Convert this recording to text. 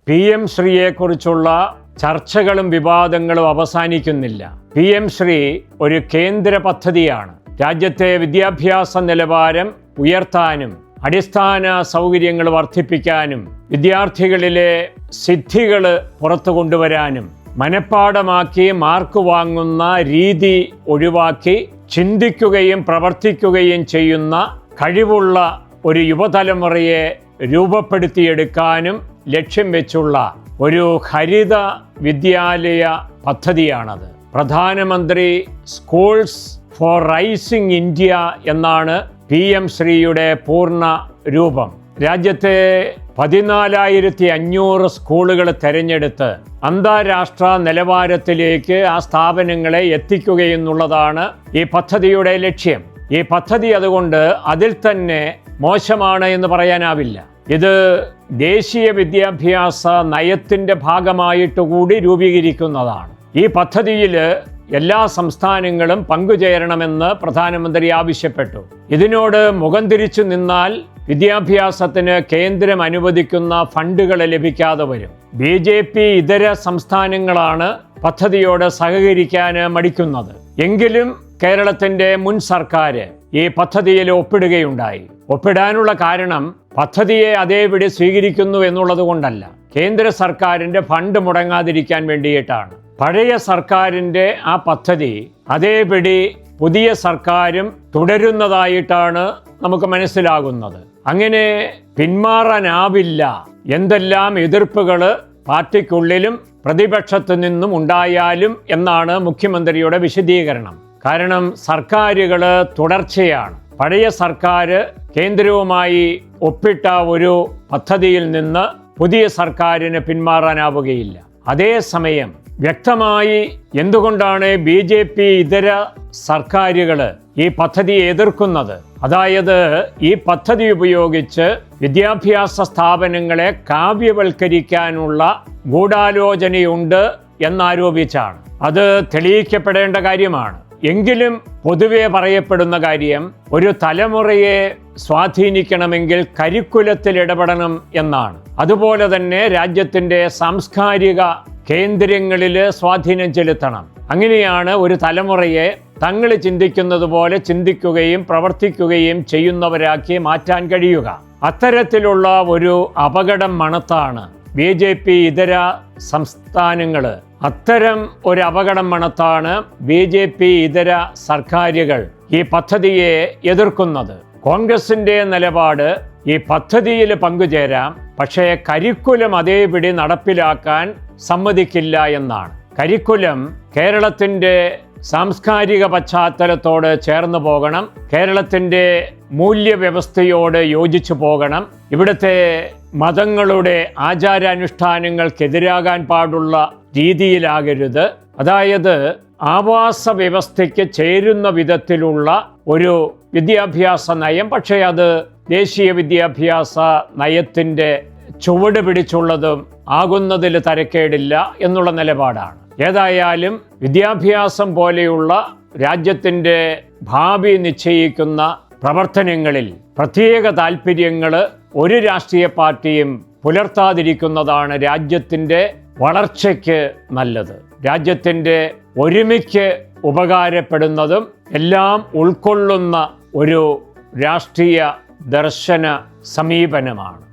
PM ശ്രീയെക്കുറിച്ചുള്ള ചർച്ചകളും വിവാദങ്ങളും അവസാനിക്കുന്നില്ല. PM ശ്രീ ഒരു കേന്ദ്ര പദ്ധതിയാണ്. രാജ്യത്തെ വിദ്യാഭ്യാസ നിലവാരം ഉയർത്താനും അടിസ്ഥാന സൗകര്യങ്ങൾ വർദ്ധിപ്പിക്കാനും വിദ്യാർത്ഥികളിലെ സിദ്ധികൾ പുറത്തു കൊണ്ടുവരാനും മനഃപ്പാഠമാക്കി മാർക്ക് വാങ്ങുന്ന രീതി ഒഴിവാക്കി ചിന്തിക്കുകയും പ്രവർത്തിക്കുകയും ചെയ്യുന്ന കഴിവുള്ള ഒരു യുവതലമുറയെ രൂപപ്പെടുത്തിയെടുക്കാനും ലക്ഷ്യം വെച്ചുള്ള ഒരു ഹരിത വിദ്യാലയ പദ്ധതിയാണത്. പ്രധാനമന്ത്രി സ്കൂൾസ് ഫോർ റൈസിംഗ് ഇന്ത്യ എന്നാണ് PM ശ്രീയുടെ പൂർണ്ണ രൂപം. രാജ്യത്തെ 14,500 സ്കൂളുകൾ തിരഞ്ഞെടുത്ത് അന്താരാഷ്ട്ര നിലവാരത്തിലേക്ക് ആ സ്ഥാപനങ്ങളെ എത്തിക്കുകയെന്നുള്ളതാണ് ഈ പദ്ധതിയുടെ ലക്ഷ്യം. ഈ പദ്ധതി അതുകൊണ്ട് അതിൽ തന്നെ മോശമാണ് എന്ന് പറയാനാവില്ല. ഇത് ദേശീയ വിദ്യാഭ്യാസ നയത്തിൻ്റെ ഭാഗമായിട്ട് കൂടി രൂപീകരിക്കുന്നതാണ്. ഈ പദ്ധതിയിൽ എല്ലാ സംസ്ഥാനങ്ങളും പങ്കുചേരണമെന്ന് പ്രധാനമന്ത്രി ആവശ്യപ്പെട്ടു. ഇതിനോട് മുഖം തിരിച്ചു നിന്നാൽ വിദ്യാഭ്യാസത്തിന് കേന്ദ്രം അനുവദിക്കുന്ന ഫണ്ടുകൾ ലഭിക്കാതെ വരും. BJP ഇതര സംസ്ഥാനങ്ങളാണ് പദ്ധതിയോട് സഹകരിക്കാൻ മടിക്കുന്നത്. എങ്കിലും കേരളത്തിൻ്റെ മുൻ സർക്കാർ ഈ പദ്ധതിയിൽ ഒപ്പിടുകയുണ്ടായി. ഒപ്പിടാനുള്ള കാരണം പദ്ധതിയെ അതേപടി സ്വീകരിക്കുന്നു എന്നുള്ളത് കൊണ്ടല്ല, കേന്ദ്ര സർക്കാരിൻ്റെ ഫണ്ട് മുടങ്ങാതിരിക്കാൻ വേണ്ടിയിട്ടാണ്. പഴയ സർക്കാരിൻ്റെ ആ പദ്ധതി അതേപടി പുതിയ സർക്കാരും തുടരുന്നതായിട്ടാണ് നമുക്ക് മനസ്സിലാകുന്നത്. അങ്ങനെ പിന്മാറാനാവില്ല. എന്തെല്ലാം എതിർപ്പുകൾ പാർട്ടിക്കുള്ളിലും പ്രതിപക്ഷത്തു നിന്നും ഉണ്ടായാലും എന്നാണ് മുഖ്യമന്ത്രിയുടെ വിശദീകരണം. കാരണം സർക്കാരുകൾ തുടർച്ചയാണ്. പഴയ സർക്കാർ കേന്ദ്രവുമായി ഒപ്പിട്ട ഒരു പദ്ധതിയിൽ നിന്ന് പുതിയ സർക്കാരിന് പിന്മാറാനാവുകയില്ല. അതേസമയം വ്യക്തമായി എന്തുകൊണ്ടാണ് BJP ഇതര സർക്കാരുകൾ ഈ പദ്ധതിയെ എതിർക്കുന്നത്? അതായത് ഈ പദ്ധതി ഉപയോഗിച്ച് വിദ്യാഭ്യാസ സ്ഥാപനങ്ങളെ കാവ്യവൽക്കരിക്കാനുള്ള ഗൂഢാലോചനയുണ്ട് എന്നാരോപിച്ചാണ്. അത് തെളിയിക്കപ്പെടേണ്ട കാര്യമാണ്. എങ്കിലും പൊതുവെ പറയപ്പെടുന്ന കാര്യം, ഒരു തലമുറയെ സ്വാധീനിക്കണമെങ്കിൽ കരിക്കുലത്തിൽ ഇടപെടണം എന്നാണ്. അതുപോലെ തന്നെ രാജ്യത്തിൻ്റെ സാംസ്കാരിക കേന്ദ്രങ്ങളിൽ സ്വാധീനം ചെലുത്തണം. അങ്ങനെയാണ് ഒരു തലമുറയെ തങ്ങൾ ചിന്തിക്കുന്നത് പോലെ ചിന്തിക്കുകയും പ്രവർത്തിക്കുകയും ചെയ്യുന്നവരാക്കി മാറ്റാൻ കഴിയുക. അത്തരത്തിലുള്ള ഒരു അപകടം മണത്താണ് BJP ഇതര സംസ്ഥാനങ്ങൾ. അത്തരം ഒരു അപകടം മണത്താണ് BJP ഇതര സർക്കാരുകൾ ഈ പദ്ധതിയെ എതിർക്കുന്നത്. കോൺഗ്രസിൻ്റെ നിലപാട് ഈ പദ്ധതിയിൽ പങ്കുചേരാം, പക്ഷേ കരിക്കുലം അതേപടി നടപ്പിലാക്കാൻ സമ്മതിക്കില്ല എന്നാണ്. കരിക്കുലം കേരളത്തിൻ്റെ സാംസ്കാരിക പശ്ചാത്തലത്തോട് ചേർന്ന് പോകണം, കേരളത്തിൻ്റെ മൂല്യവ്യവസ്ഥയോട് യോജിച്ചു പോകണം, ഇവിടുത്തെ മതങ്ങളുടെ ആചാരാനുഷ്ഠാനങ്ങൾക്കെതിരാകാൻ പാടുള്ള രീതിയിലാകരുത്. അതായത് ആവാസ വ്യവസ്ഥയ്ക്ക് ചേരുന്ന വിധത്തിലുള്ള ഒരു വിദ്യാഭ്യാസ നയം, പക്ഷേ അത് ദേശീയ വിദ്യാഭ്യാസ നയത്തിൻ്റെ ചുവട് പിടിച്ചുള്ളതും ആകുന്നതിൽ തരക്കേടില്ല എന്നുള്ള നിലപാടാണ്. ഏതായാലും വിദ്യാഭ്യാസം പോലെയുള്ള രാജ്യത്തിൻ്റെ ഭാവി നിശ്ചയിക്കുന്ന പ്രവർത്തനങ്ങളിൽ പ്രത്യേക താൽപ്പര്യങ്ങൾ ഒരു രാഷ്ട്രീയ പാർട്ടിയും പുലർത്താതിരിക്കുന്നതാണ് രാജ്യത്തിൻ്റെ വളർച്ചയ്ക്ക് നല്ലത്. രാജ്യത്തിൻ്റെ ഒരുമയ്ക്ക് ഉപകാരപ്പെടുന്നതും എല്ലാം ഉൾക്കൊള്ളുന്ന ഒരു രാഷ്ട്രീയ ദർശന സമീപനമാണ്.